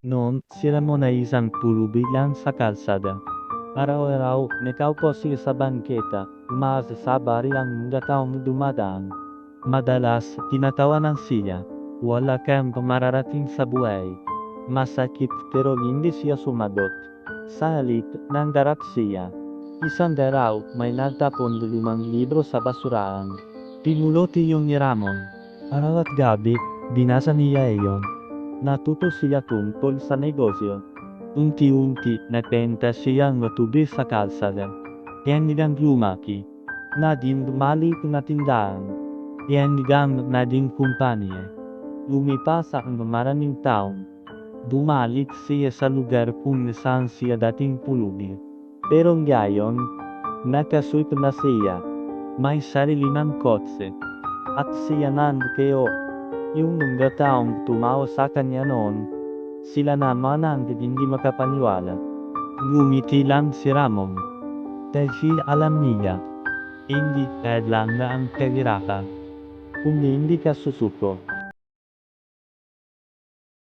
Noon, si Ramon ay isang pulubi lang sa kalsada. Araw-araw, nakaupo siya sa bangketa, umaasa sa bari ang mga taong dumadaan. Madalas, tinatawanan siya. Wala kang mararating sa buhay. Masakit pero hindi siya sumagot. Sa halip, nandarap siya. Isang araw, may nagtapon 5 libro sa basurahan. Pinuloti yung ni Ramon. Araw at gabi, binasa niya iyon. Natuto siya tungkol sa negosyo. Unti-unti, nagbenta siyang tubig sa kalsada. Hanggang lumaki. Naging maliit na tindahan. Hanggang naging kumpanya. Lumipas ang maraming taon. Bumalik siya sa lugar kung saan siya dating pulubi. Pero ngayon, nakasuot na siya. May sarili ng kotse. At siya nandito. Yung mga taong tumawa sa kanya noon, sila naman ang hindi makapaniwala. Ngumiti lang si Ramon. Dahil alam niya, hindi kailangan ang kahirapan. Kung hindi ka susuko,